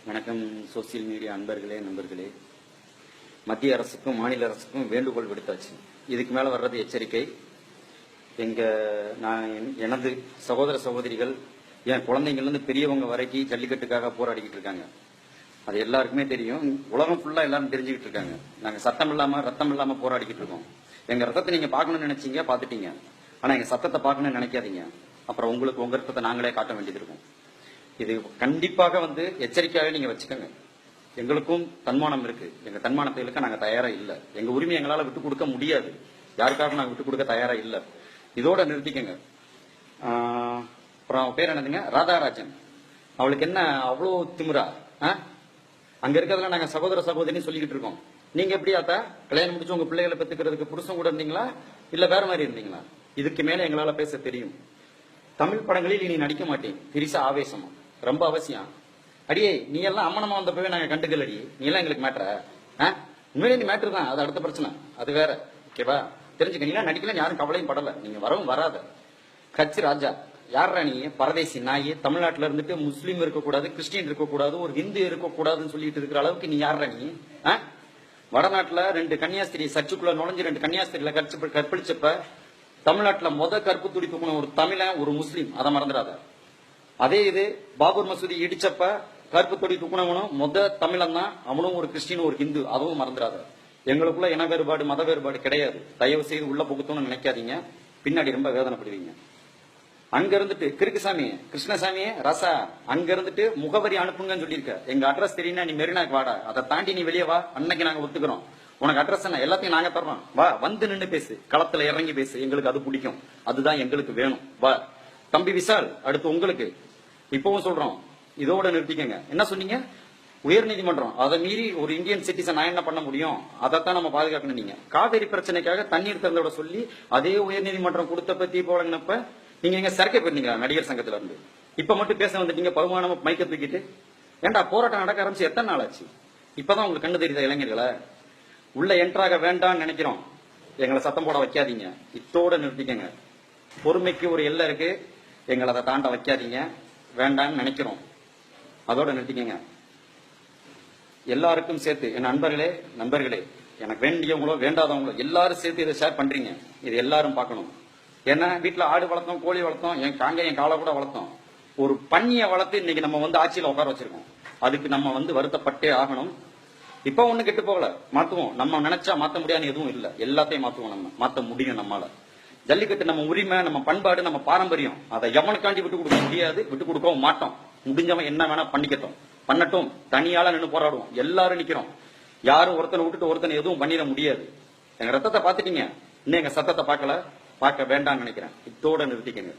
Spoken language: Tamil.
வணக்கம். சோசியல் மீடியா அன்பர்களே, நண்பர்களே, மத்திய அரசுக்கும் மாநில அரசுக்கும் வேண்டுகோள் விடுத்தாச்சு. இதுக்கு மேல வர்றது எச்சரிக்கை. எனது சகோதர சகோதரிகள், என் குழந்தைங்கள்ல இருந்து பெரியவங்க வரைக்கும் ஜல்லிக்கட்டுக்காக போராடிக்கிட்டு இருக்காங்க. அது எல்லாருக்குமே தெரியும். உலகம் ஃபுல்லா எல்லாரும் தெரிஞ்சுக்கிட்டு இருக்காங்க. நாங்க சத்தம் இல்லாம ரத்தம் இல்லாம போராடிக்கிட்டு இருக்கோம். எங்க ரத்தத்தை நீங்க பாக்கணும்னு நினைச்சீங்க, பாத்துட்டீங்க. ஆனா எங்க சத்தத்தை பாக்கணும்னு நினைக்காதீங்க. அப்புறம் உங்களுக்கு உங்க ரத்தத்தை நாங்களே காட்ட வேண்டியது இருக்கும். இது கண்டிப்பாக எச்சரிக்கையாக நீங்க வச்சுக்கோங்க. எங்களுக்கும் தன்மானம் இருக்கு. எங்க தன்மானத்தை இழுக்க நாங்க தயாரா இல்ல. எங்க உரிமை எங்களால விட்டு கொடுக்க முடியாது. யாருக்காக நாங்க விட்டு கொடுக்க தயாரா இல்ல. இதோட நிறுத்திக்கங்க. அப்புறம் பேர் என்னதுங்க? ராதாராஜன். அவளுக்கு என்ன அவ்வளவு திமிரா? அங்க இருக்கிறதுல நாங்க சகோதர சகோதரின்னு சொல்லிக்கிட்டு இருக்கோம். நீங்க எப்படி ஆத்தா கல்யாணம் முடிச்சு உங்க பிள்ளைகளை பெத்துக்கிறதுக்கு புருஷன் கூட இருந்தீங்களா, இல்ல வேற மாதிரி இருந்தீங்களா? இதுக்கு மேல எங்களால பேச தெரியும். தமிழ் படங்களில் நீ நடிக்க மாட்டேன். திரிசா ஆவேசமா ரொம்ப அவசியம். அடியே, நீ எல்லாம் அம்மனமா வந்தப்பவே நாங்க கண்டுக்கல். அடி, நீ எல்லாம் எங்களுக்கு மேட்டர உண்மையிலே நீ மேட்டர் தான். அது அடுத்த பிரச்சனை, அது வேற. ஓகேவா? தெரிஞ்சுக்க. நீ நடிக்கல, யாரும் கவலையும் படல. நீங்க வரவும் வராத. கட்சி ராஜா யாரா நீ? பரதேசி நாய். தமிழ்நாட்டில இருந்துட்டு முஸ்லீம் இருக்கக்கூடாது, கிறிஸ்டின் இருக்கக்கூடாது, ஒரு ஹிந்து இருக்கக்கூடாதுன்னு சொல்லிட்டு இருக்கிற அளவுக்கு நீ யாரா நீ? வடநாட்டுல 2 கன்னியாஸ்திரி சர்ச்சுக்குள்ள நுழைஞ்சு 2 கன்னியாஸ்திரியில கற்பழிச்சப்ப தமிழ்நாட்டுல கற்பு துடிப்பு போன ஒரு தமிழன், ஒரு முஸ்லீம். அதை மறந்துடாத. அதே இது பாபர் மசூதி இடிச்சப்ப கற்பு தொடி துக்குனவனும் தமிழன் தான். அவனும் ஒரு கிறிஸ்டின், ஒரு ஹிந்து. அதுவும் மறந்துடாத. எங்களுக்குள்ள இன வேறுபாடு, மத வேறுபாடு கிடையாது. தயவு செய்து உள்ள புகுத்தணும்னு நினைக்காதீங்க. பின்னாடி ரொம்ப வேதனைப்படுவீங்க. அங்க இருந்துட்டு கிருக்குசாமி, கிருஷ்ணசாமி, ரசா, அங்க இருந்துட்டு முகவரி அனுப்புங்கன்னு சொல்லியிருக்க. எங்க அட்ரஸ் தெரியும்னா நீ மெரினாக்கு வாடா. அதை தாண்டி நீ வெளியே வா. அன்னைக்கு நாங்க ஒத்துக்கிறோம். உனக்கு அட்ரஸ் என்ன? எல்லாத்தையும் நாங்க தர்றோம். வா, வந்து நின்று பேசு. களத்துல இறங்கி பேசு. எங்களுக்கு அது பிடிக்கும். அதுதான் எங்களுக்கு வேணும். வா தம்பி விஷால், அடுத்து உங்களுக்கு. இப்பவும் சொல்றோம், இதோட நிறுத்திக்கங்க. என்ன சொன்னீங்க? உயர்நீதிமன்றம் அதை மீறி ஒரு இந்தியன் சிட்டிசன் நான் என்ன பண்ண முடியும்? அதைத்தான் நம்ம பாதுகாக்கணும். நீங்க காவிரி பிரச்சனைக்காக தண்ணீர் திறந்தோட சொல்லி அதே உயர்நீதிமன்றம் கொடுத்தப்ப தீர்ப்பு வழங்கினப்ப நீங்க எங்க சரக்கை போயிருந்தீங்களா? நடிகர் சங்கத்துல இருந்து இப்ப மட்டும் பேச வந்துட்டீங்க. பகுமானமா மைக்க தூக்கிட்டு. ஏன்டா போராட்டம் நடக்க ஆரம்பிச்சு எத்தனை நாள் ஆச்சு? இப்பதான் உங்களுக்கு கண்ணு தெரியுதா இளைஞர்களை? உள்ள என்ட்ராக வேண்டாம்னு நினைக்கிறோம். எங்களை சத்தம் போட வைக்காதீங்க. இத்தோட நிறுத்திக்கங்க. பொறுமைக்கு ஒரு எல்லை இருக்கு. எங்களை அதை தாண்ட வைக்காதீங்க. வேண்டாம்னு நினைக்கிறோம். அதோட நிறுத்திக்கங்க. எல்லாருக்கும் சேர்த்து, என் நண்பர்களே, எனக்கு வேண்டியவங்களோ வேண்டாதவங்களோ எல்லாரும் சேர்த்து இதை ஷேர் பண்றீங்க. இது எல்லாரும் பார்க்கணும். ஏன்னா வீட்டுல ஆடு வளர்த்தோம், கோழி வளர்த்தோம், என் காலை கூட வளர்த்தோம். ஒரு பன்னியை வளர்த்து இன்னைக்கு நம்ம ஆட்சியில உட்கார வச்சிருக்கோம். அதுக்கு நம்ம வருத்தப்பட்டே ஆகணும். இப்ப ஒண்ணு கெட்டு போகல, மாத்துவோம். நம்ம நினைச்சா மாத்த முடியாதுன்னு எதுவும் இல்ல. எல்லாத்தையும் மாத்துவோம். நம்ம மாத்த முடியும். நம்மால ஜல்லிக்கட்டு நம்ம உரிமை, நம்ம பண்பாடு, நம்ம பாரம்பரியம். அதை எவனுக்காண்டி விட்டு கொடுக்க முடியாது. விட்டு கொடுக்கவும் மாட்டோம். முடிஞ்சவன் என்ன வேணா பண்ணட்டும். தனியால நின்று போராடுவோம். எல்லாரும் நிக்கிறோம். யாரும் ஒருத்தனை விட்டுட்டு ஒருத்தனை எதுவும் பண்ணிட முடியாது. எங்க ரத்தத்தை பாத்துட்டீங்க. இன்னும் எங்க சத்தத்தை பார்க்க வேண்டாம்னு நினைக்கிறேன். இத்தோட நிறுத்திக்கங்க.